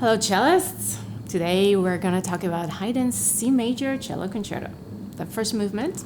Hello cellists! Today we're going to talk about Haydn's C major cello concerto, the first movement.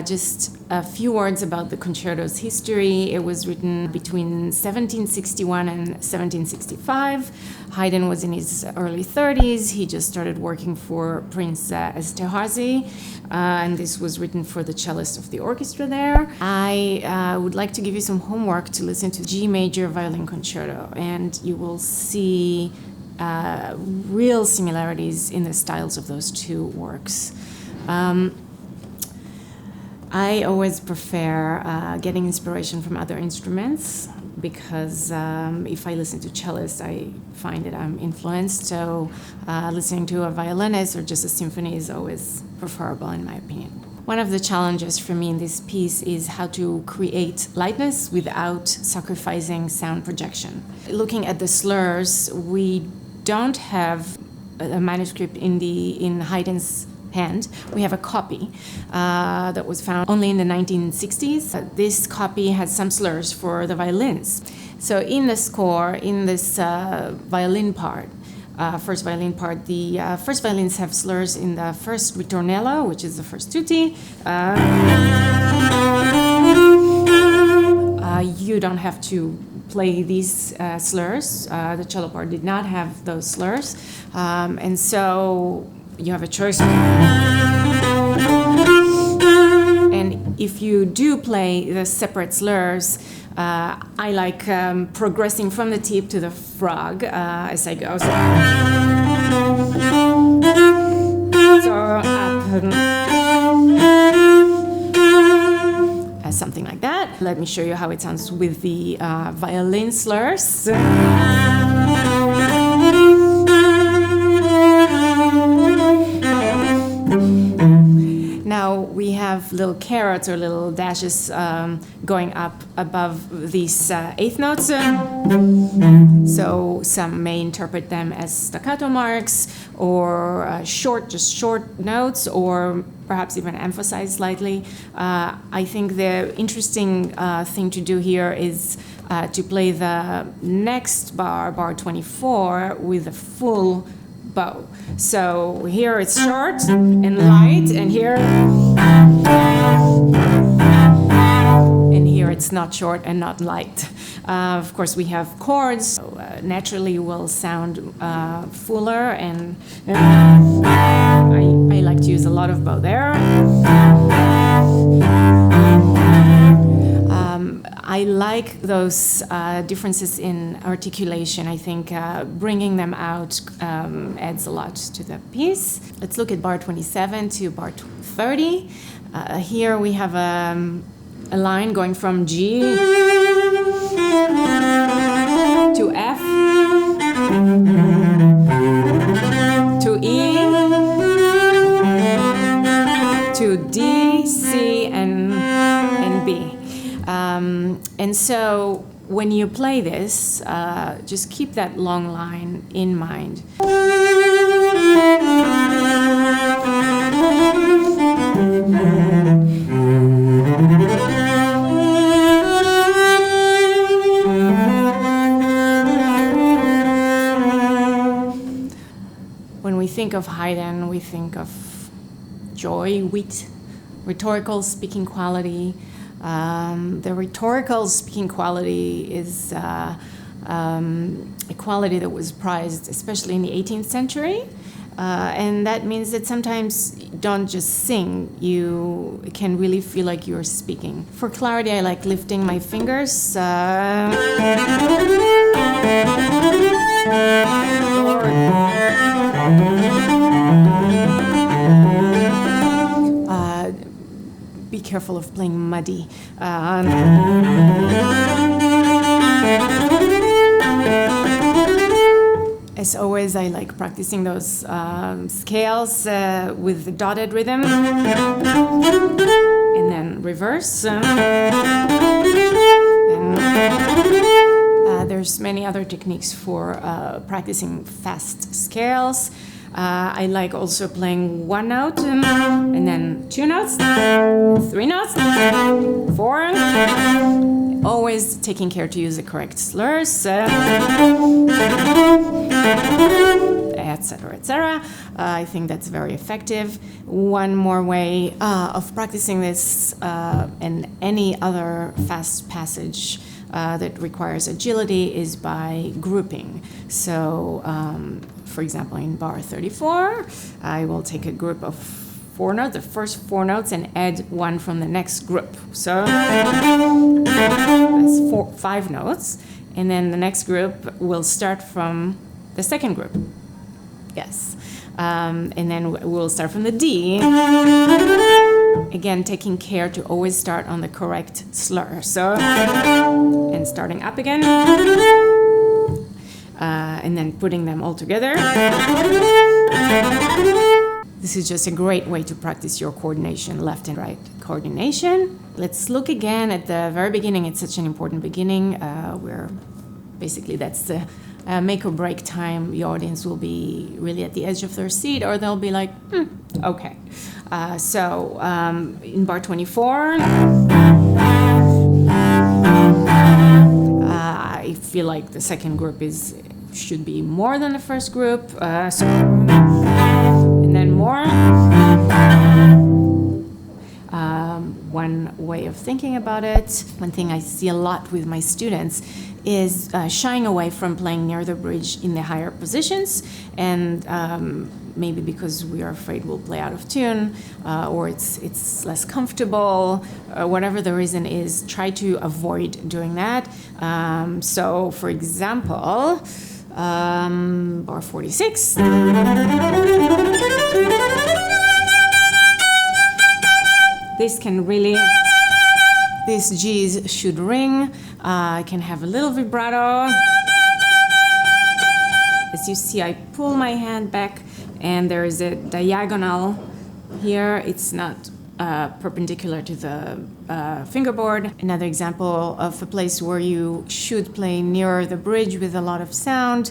Just a few words about the concerto's history. It was written between 1761 and 1765. Haydn was in his early 30s. He just started working for Prince Esterhazy, and this was written for the cellist of the orchestra there. I would like to give you some homework to listen to G major violin concerto, and you will see real similarities in the styles of those two works. I always prefer getting inspiration from other instruments because if I listen to cellists, I find that I'm influenced. So listening to a violinist or just a symphony is always preferable in my opinion. One of the challenges for me in this piece is how to create lightness without sacrificing sound projection. Looking at the slurs, we don't have a manuscript in Haydn's hand. We have a copy that was found only in the 1960s. This copy has some slurs for the violins. So in the score, in this violin part, first violin part, the first violins have slurs in the first ritornello, which is the first tutti. You don't have to play these slurs. The cello part did not have those slurs. And so you have a choice. And if you do play the separate slurs, I like progressing from the tip to the frog as I go. So up and something like that. Let me show you how it sounds with the violin slurs. Now we have little carrots or little dashes going up above these eighth notes. So some may interpret them as staccato marks or just short notes, or perhaps even emphasize slightly. I think the interesting thing to do here is to play the next bar, bar 24, with a full bow. So here it's short and light, and here it's not short and not light. Of course, we have chords, so naturally will sound fuller, and I like to use a lot of bow there. I like those differences in articulation. I think bringing them out adds a lot to the piece. Let's look at bar 27 to bar 30. Here we have a line going from G to F to E to D, C, and B. And so when you play this, just keep that long line in mind. When we think of Haydn, we think of joy, wit, rhetorical speaking quality. The rhetorical speaking quality is a quality that was prized, especially in the 18th century. And that means that sometimes you don't just sing, you can really feel like you're speaking. For clarity, I like lifting my fingers. Be careful of playing muddy. As always, I like practicing those scales with the dotted rhythm, and then reverse. There's many other techniques for practicing fast scales. I like also playing one note and then two notes, three notes, four, always taking care to use the correct slurs. etc., etc. I think that's very effective. One more way of practicing this and any other fast passage that requires agility is by grouping. So, for example, in bar 34, I will take a group of 4 notes, the first 4 notes, and add one from the next group. So that's 5 notes, and then the next group will start from the second group. Yes. And then we'll start from the D. Again, taking care to always start on the correct slur. So, and starting up again. And then putting them all together. This is just a great way to practice your coordination, left and right coordination. Let's look again at the very beginning. It's such an important beginning where basically that's the make or break time. The audience will be really at the edge of their seat, or they'll be like, okay. So in bar 24, I feel like the second group should be more than the first group. And then more. One way of thinking about it, one thing I see a lot with my students is shying away from playing near the bridge in the higher positions, and maybe because we are afraid we'll play out of tune, or it's less comfortable, whatever the reason is, try to avoid doing that. So, for example, bar 46. This can really, these G's should ring. Can have a little vibrato. As you see, I pull my hand back, and there is a diagonal here. It's not perpendicular to the fingerboard. Another example of a place where you should play nearer the bridge with a lot of sound.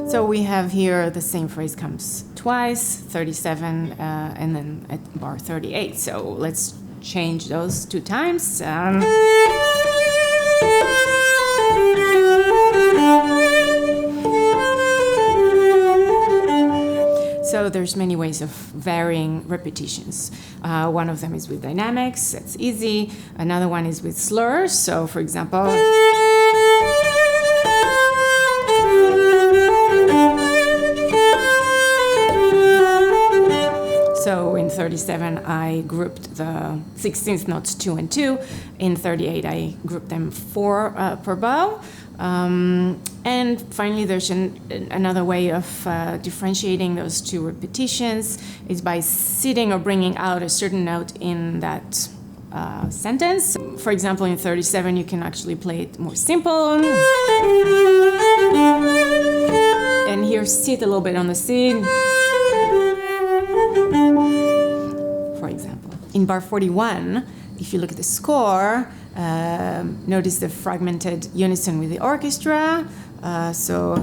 So we have here the same phrase comes twice, 37, and then at bar 38. So let's change those 2 times. So there's many ways of varying repetitions. One of them is with dynamics, that's easy. Another one is with slurs. So for example, so in 37, I grouped the 16th notes 2 and 2. In 38, I grouped them 4 per bow. And finally, there's another way of differentiating those 2 repetitions is by sitting or bringing out a certain note in that sentence. For example, in 37, you can actually play it more simple. And here, sit a little bit on the C. For example, in bar 41, if you look at the score, notice the fragmented unison with the orchestra. So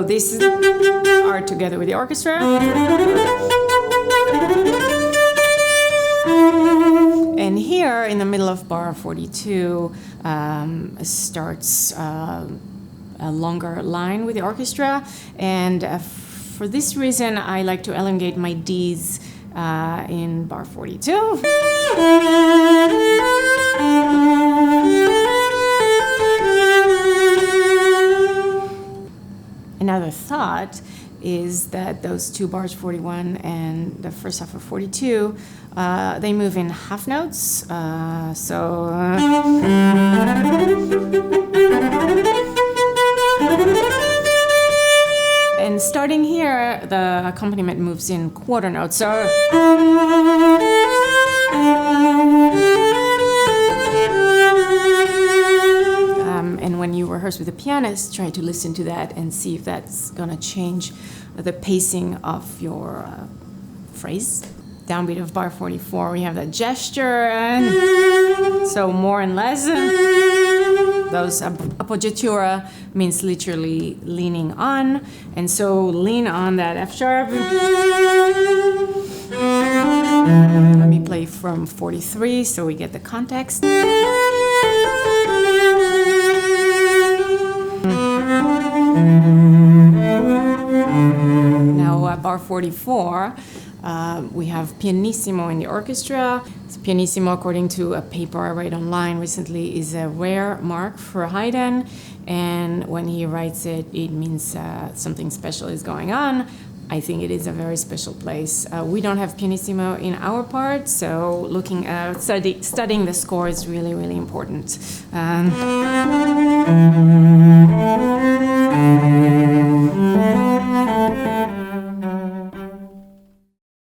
these are together with the orchestra. And here, in the middle of bar 42, starts a longer line with the orchestra. And for this reason, I like to elongate my Ds in bar 42. Another thought is that those 2 bars 41 and the first half of 42, they move in half notes. And starting here, the accompaniment moves in quarter notes. So, and when you rehearse with the pianist, try to listen to that and see if that's gonna change the pacing of your phrase. Downbeat of bar 44, we have that gesture, so more and less. those appoggiatura means literally leaning on, and so lean on that F sharp. Let me play from 43 so we get the context. Now bar 44, we have pianissimo in the orchestra. So pianissimo, according to a paper I read online recently, is a rare mark for Haydn, and when he writes it, it means something special is going on. I think it is a very special place. We don't have pianissimo in our part, so looking at studying the score is really, really important.